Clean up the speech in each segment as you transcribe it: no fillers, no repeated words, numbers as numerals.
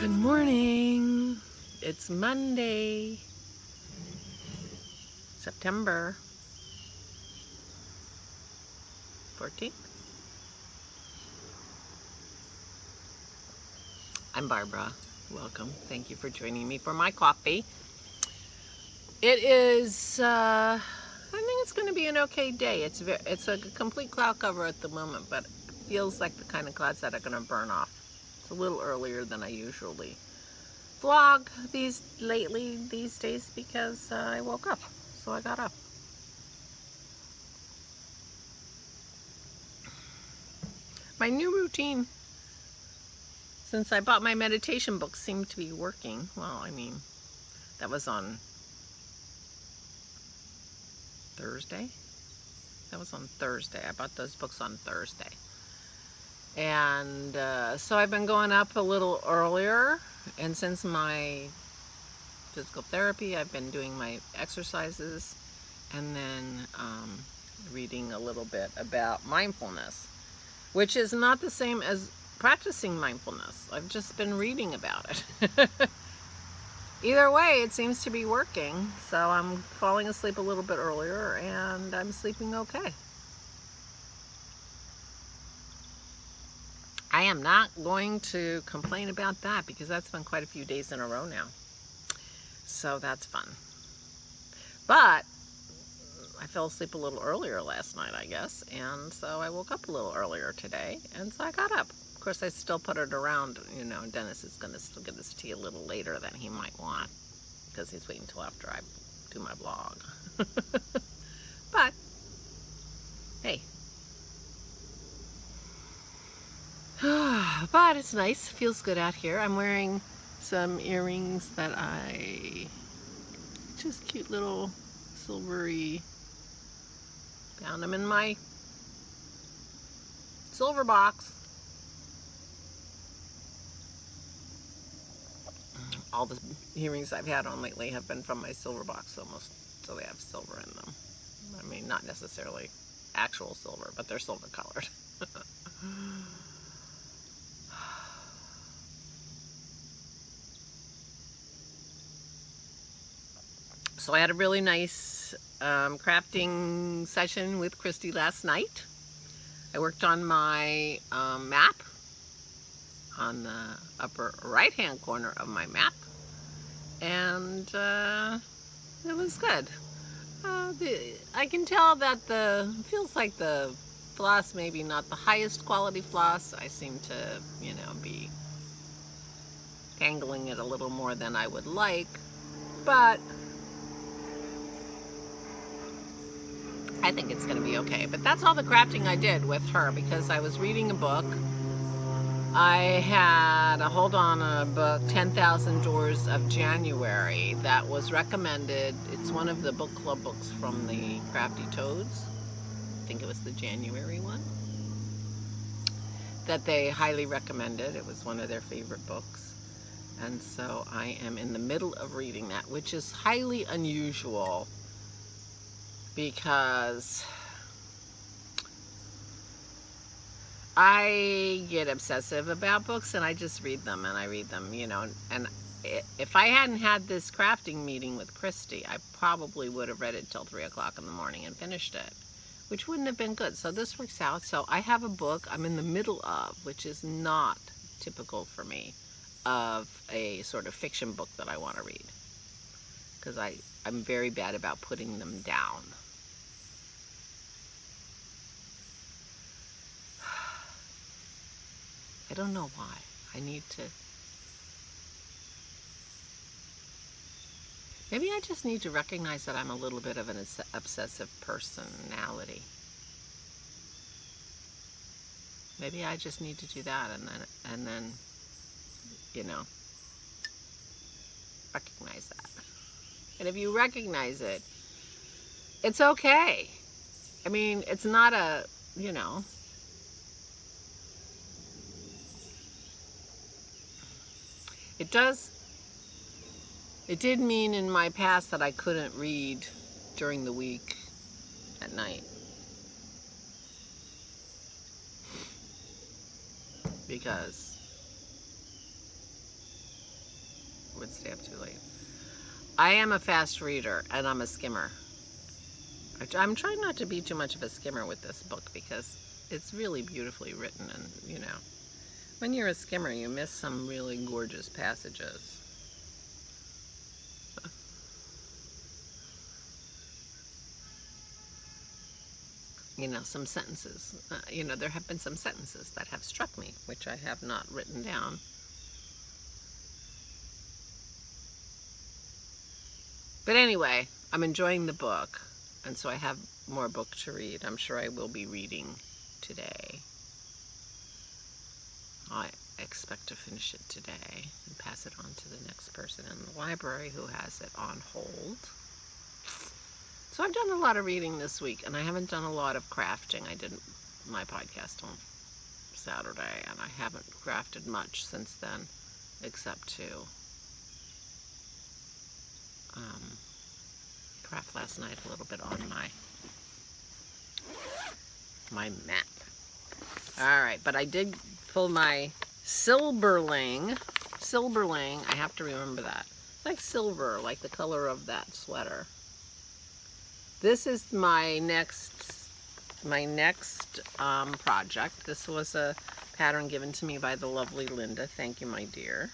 Good morning. It's Monday, September 14th. I'm Barbara. Welcome. Thank you for joining me for my coffee. It is, I think it's going to be an okay day. It's a complete cloud cover at the moment, but it feels like the kind of clouds that are going to burn off. It's a little earlier than I usually vlog these days because I woke up, so I got up. My new routine since I bought my meditation book seemed to be working. Well, I mean, that was on Thursday. That was on Thursday. I bought those books on Thursday. And so I've been going up a little earlier, and since my physical therapy, I've been doing my exercises and then reading a little bit about mindfulness, which is not the same as practicing mindfulness. I've just been reading about it. Either way, it seems to be working, so I'm falling asleep a little bit earlier and I'm sleeping okay. I am not going to complain about that because that's been quite a few days in a row now. So that's fun. But I fell asleep a little earlier last night, I guess, and so I woke up a little earlier today, and so I got up. Of course, I still put it around, you know, Dennis is going to still get his tea a little later than he might want because he's waiting until after I do my vlog. But, hey. But it's nice, feels good out here. I'm wearing some earrings that just cute little silvery, found them in my silver box. All the earrings I've had on lately have been from my silver box almost, so they have silver in them. I mean, not necessarily actual silver, but they're silver colored. So I had a really nice crafting session with Christy last night. I worked on my map on the upper right hand corner of my map, and it was good. I can tell that feels like the floss maybe not the highest quality floss. I seem to, you know, be tangling it a little more than I would like, but I think it's going to be okay. But that's all the crafting I did with her because I was reading a book. I had a hold on a book, 10,000 Doors of January, that was recommended. It's one of the book club books from the Crafty Toads. I think it was the January one that they highly recommended. It was one of their favorite books. And so I am in the middle of reading that, which is highly unusual because I get obsessive about books and I just read them and I read them, you know, and if I hadn't had this crafting meeting with Christy, I probably would have read it till 3 o'clock in the morning and finished it, which wouldn't have been good. So this works out. So I have a book I'm in the middle of, which is not typical for me, of a sort of fiction book that I want to read because I'm very bad about putting them down. I don't know why. I need to... Maybe I just need to recognize that I'm a little bit of an obsessive personality. Maybe I just need to do that and then, you know, recognize that. And if you recognize it, it's okay. I mean, it's not a, you know... It did mean in my past that I couldn't read during the week at night. Because would stay up too late. I am a fast reader, and I'm a skimmer. I'm trying not to be too much of a skimmer with this book because it's really beautifully written, and, you know, when you're a skimmer, you miss some really gorgeous passages. You know, some sentences. You know, there have been some sentences that have struck me, which I have not written down. But anyway, I'm enjoying the book, and so I have more book to read. I'm sure I will be reading today. I expect to finish it today and pass it on to the next person in the library who has it on hold. So I've done a lot of reading this week, and I haven't done a lot of crafting. I did my podcast on Saturday, and I haven't crafted much since then, except to craft last night a little bit on my map. Alright, but I did pull my Silberling. I have to remember that. It's like silver, like the color of that sweater. This is my next project. This was a pattern given to me by the lovely Linda. Thank you, my dear.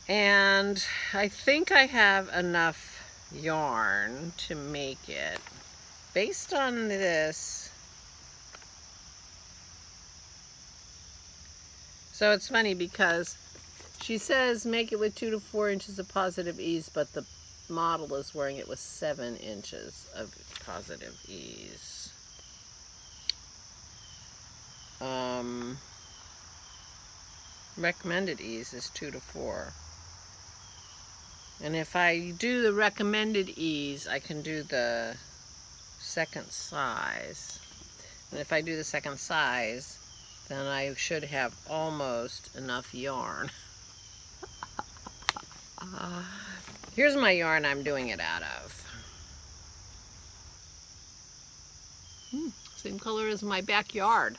And I think I have enough yarn to make it. Based on this, so it's funny because she says make it with 2 to 4 inches of positive ease, but the model is wearing it with 7 inches of positive ease. Recommended ease is 2 to 4. And if I do the recommended ease, I can do the second size. And if I do the second size, then I should have almost enough yarn. Here's my yarn I'm doing it out of. Same color as my backyard.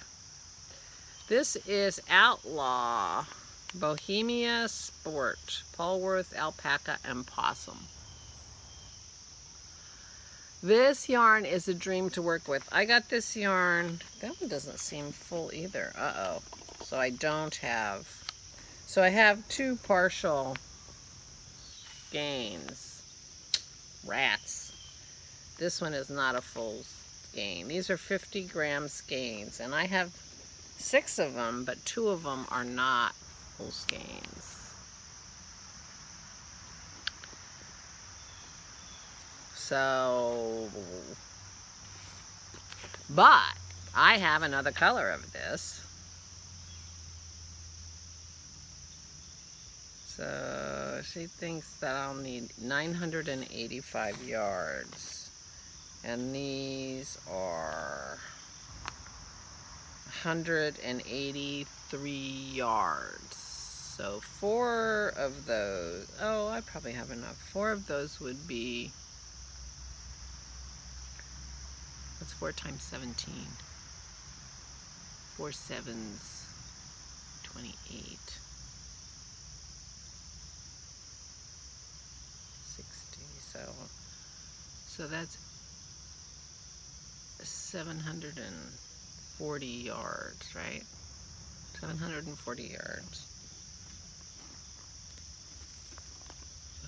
This is Outlaw Bohemia Sport, Polworth Alpaca and Possum. This yarn is a dream to work with. I got this yarn, that one doesn't seem full either. Uh-oh. So I don't have, so I have 2 partial skeins. Rats. This one is not a full skein. These are 50-gram skeins, and I have 6 of them, but 2 of them are not full skeins. So, but I have another color of this. So she thinks that I'll need 985 yards. And these are 183 yards. So 4 of those, oh, I probably have enough. 4 of those would be, what's 4 times 17? 4 sevens, 28. 60, so that's 740 yards, right? 740 yards.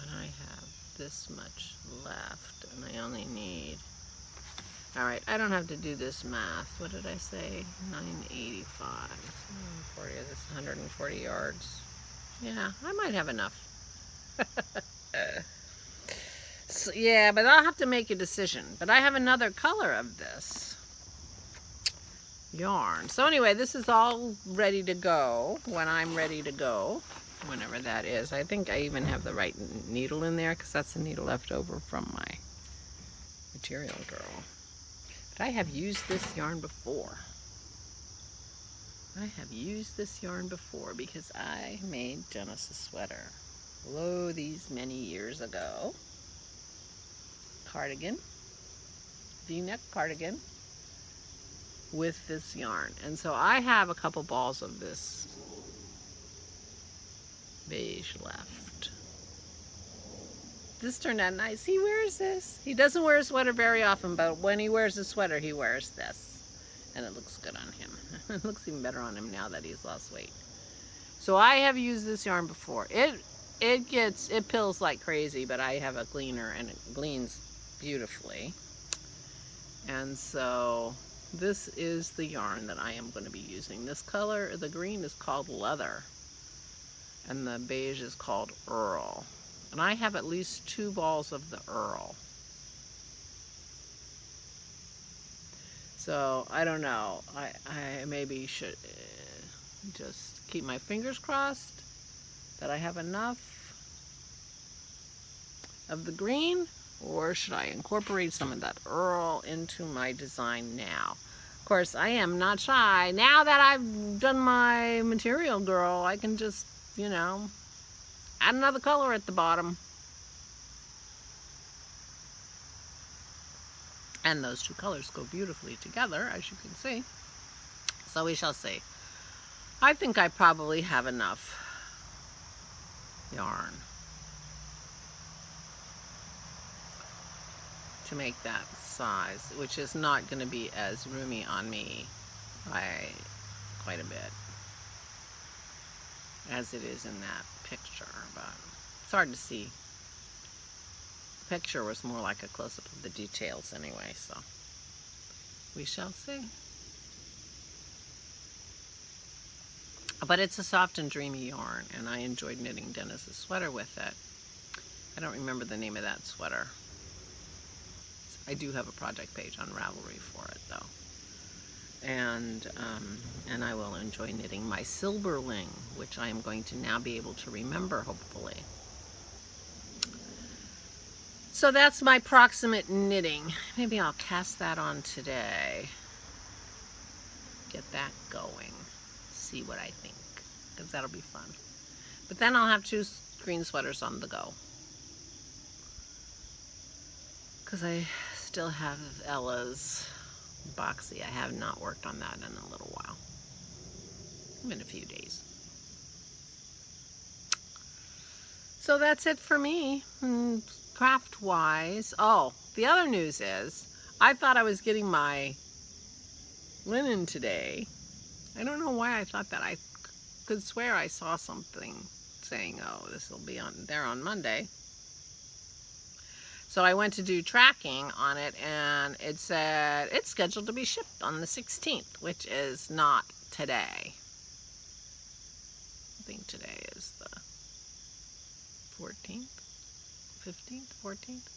And I have this much left, and I only need, alright, I don't have to do this math. What did I say? 985. 40, that's 140 yards. Yeah, I might have enough. So, yeah, but I'll have to make a decision. But I have another color of this yarn. So anyway, this is all ready to go when I'm ready to go, whenever that is. I think I even have the right needle in there because that's the needle left over from my Material Girl. But I have used this yarn before. I have used this yarn before because I made Dennis a sweater. Lo, these many years ago. Cardigan, V-neck cardigan with this yarn. And so I have a couple balls of this beige left. This turned out nice. He wears this. He doesn't wear a sweater very often, but when he wears a sweater, he wears this. And it looks good on him. It looks even better on him now that he's lost weight. So I have used this yarn before. It pills like crazy, but I have a gleaner and it gleans beautifully. And so this is the yarn that I am going to be using. This color, the green is called Leather, and the beige is called Earl. And I have at least 2 balls of the Earl. So I don't know. I maybe should just keep my fingers crossed that I have enough of the green, or should I incorporate some of that Earl into my design now? Of course, I am not shy. Now that I've done my material girl, I can just, you know, add another color at the bottom. And those 2 colors go beautifully together, as you can see. So we shall see. I think I probably have enough yarn to make that size, which is not going to be as roomy on me by quite a bit as it is in that picture, but it's hard to see. The picture was more like a close-up of the details anyway, so we shall see. But it's a soft and dreamy yarn, and I enjoyed knitting Dennis's sweater with it. I don't remember the name of that sweater. I do have a project page on Ravelry for it, though. And I will enjoy knitting my Silberling, which I am going to now be able to remember, hopefully. So that's my proximate knitting. Maybe I'll cast that on today. Get that going. See what I think, because that'll be fun. But then I'll have 2 green sweaters on the go, because I still have Ella's boxy. I have not worked on that in a little while. In a few days. So that's it for me, craft wise. Oh, the other news is I thought I was getting my linen today. I don't know why I thought that. I could swear I saw something saying, oh, this will be on there on Monday. So I went to do tracking on it, and it said it's scheduled to be shipped on the 16th, which is not today. I think today is the 14th, 15th, 14th?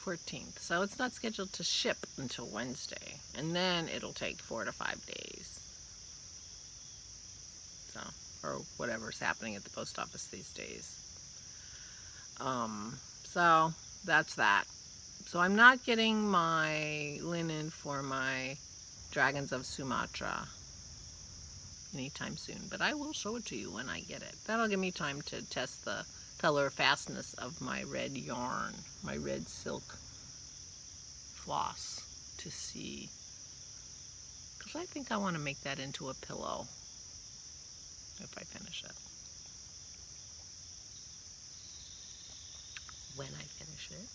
14th. So it's not scheduled to ship until Wednesday, and then it'll take 4 to 5 days. So, or whatever's happening at the post office these days. So that's that. So I'm not getting my linen for my Dragons of Sumatra anytime soon, but I will show it to you when I get it. That'll give me time to test the color fastness of my red yarn, my red silk floss, to see, because I think I want to make that into a pillow if I finish it. When I finish it.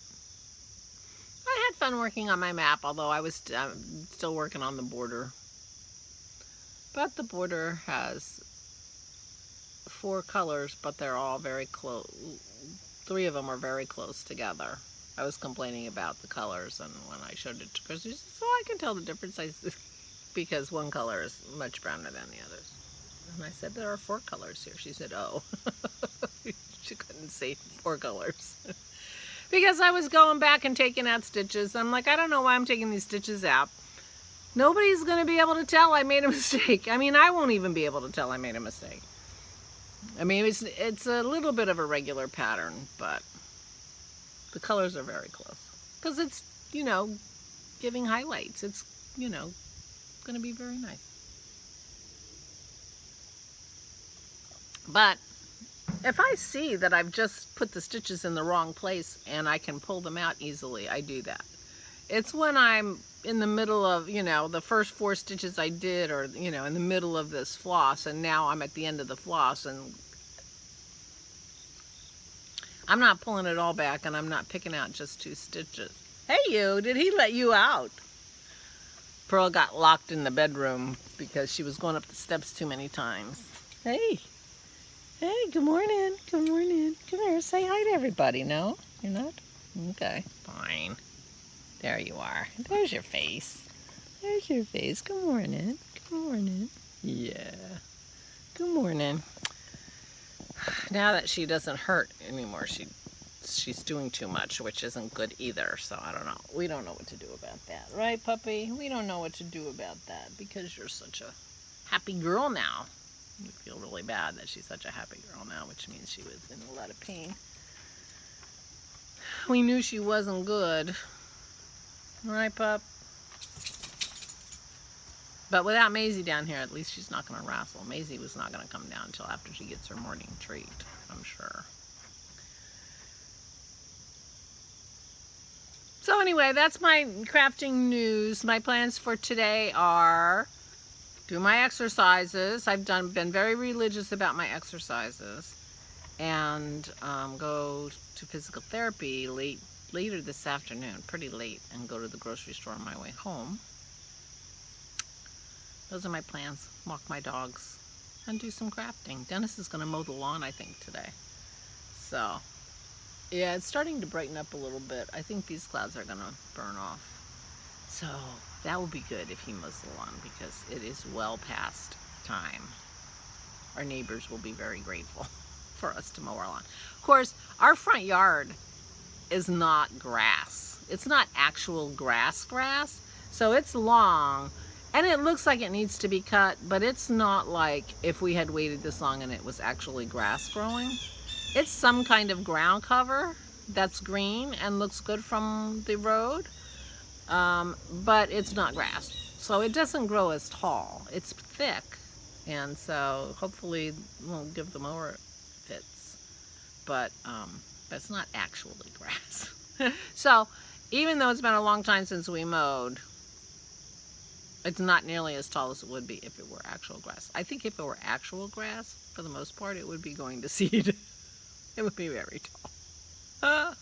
I had fun working on my map, although I was still working on the border. But the border has 4 colors, but they're all very close. 3 of them are very close together. I was complaining about the colors, and when I showed it to Chrissy, she said, so I can tell the difference, because one color is much browner than the others. And I said, there are 4 colors here. She said, oh. She couldn't say 4 colors. Because I was going back and taking out stitches. I'm like, I don't know why I'm taking these stitches out. Nobody's going to be able to tell I made a mistake. I mean, I won't even be able to tell I made a mistake. I mean, it's a little bit of a regular pattern, but the colors are very close. Because it's, you know, giving highlights. It's, you know, going to be very nice. But if I see that I've just put the stitches in the wrong place and I can pull them out easily, I do that. It's when I'm in the middle of, you know, the first 4 stitches I did, or, you know, in the middle of this floss, and now I'm at the end of the floss, and I'm not pulling it all back, and I'm not picking out just 2 stitches. Hey, you, did he let you out? Pearl got locked in the bedroom because she was going up the steps too many times. Hey. Hey, good morning. Good morning. Come here, say hi to everybody. No? You're not? Okay, fine. There you are. There's your face. There's your face. Good morning. Good morning. Yeah. Good morning. Now that she doesn't hurt anymore, she's doing too much, which isn't good either. So I don't know. We don't know what to do about that. Right, puppy? We don't know what to do about that because you're such a happy girl now. We feel really bad that she's such a happy girl now, which means she was in a lot of pain. We knew she wasn't good. Right, pup? But without Maisie down here, at least she's not going to wrestle. Maisie was not going to come down until after she gets her morning treat, I'm sure. So anyway, that's my crafting news. My plans for today are do my exercises. I've been very religious about my exercises. And go to physical therapy later this afternoon, pretty late, and go to the grocery store on my way home. Those are my plans. Walk my dogs and do some crafting. Dennis is going to mow the lawn, I think, today. So, yeah, it's starting to brighten up a little bit. I think these clouds are going to burn off. So, that will be good if he mows the lawn because it is well past time. Our neighbors will be very grateful for us to mow our lawn. Of course, our front yard is not grass. It's not actual grass, so it's long, and it looks like it needs to be cut, but it's not like if we had waited this long and it was actually grass growing. It's some kind of ground cover that's green and looks good from the road, but it's not grass, so it doesn't grow as tall. It's thick, and so hopefully we'll give the mower fits, but it's not actually grass. So even though it's been a long time since we mowed, it's not nearly as tall as it would be if it were actual grass. I think if it were actual grass, for the most part, it would be going to seed. It would be very tall.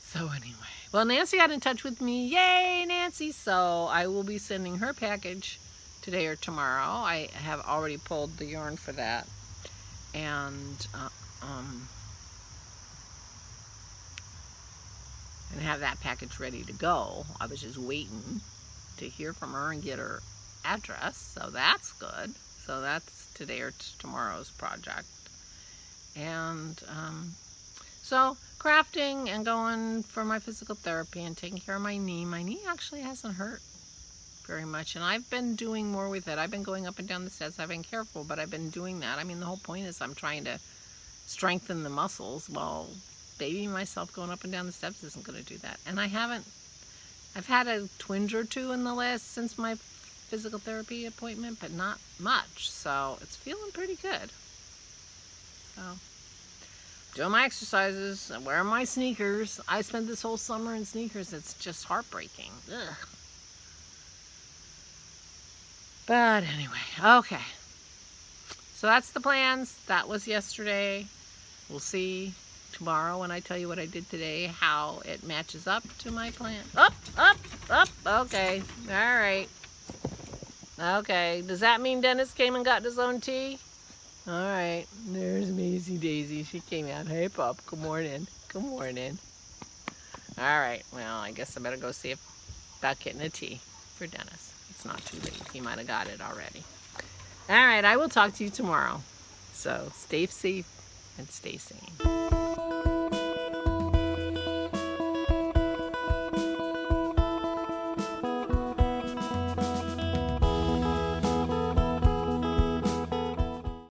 So anyway, well, Nancy got in touch with me. Yay, Nancy! So I will be sending her package today or tomorrow. I have already pulled the yarn for that, and have that package ready to go. I was just waiting to hear from her and get her address, so that's good. So that's today or tomorrow's project. And so crafting and going for my physical therapy and taking care of my knee. My knee actually hasn't hurt very much, and I've been doing more with it. I've been going up and down the steps. I've been careful, but I've been doing that. I mean, the whole point is I'm trying to strengthen the muscles. Well, babying myself going up and down the steps isn't going to do that. And I've had a twinge or two since my physical therapy appointment, but not much. So it's feeling pretty good. So doing my exercises, I'm wearing my sneakers. I spent this whole summer in sneakers. It's just heartbreaking. Ugh. But anyway, okay. So that's the plans. That was yesterday. We'll see tomorrow when I tell you what I did today, how it matches up to my plan. Up. Okay. All right. Okay. Does that mean Dennis came and got his own tea? All right. There's Maisie Daisy. She came out. Hey, pup. Good morning. Good morning. All right. Well, I guess I better go see about getting a tea for Dennis. It's not too late. He might have got it already. All right. I will talk to you tomorrow. So stay safe and stay sane.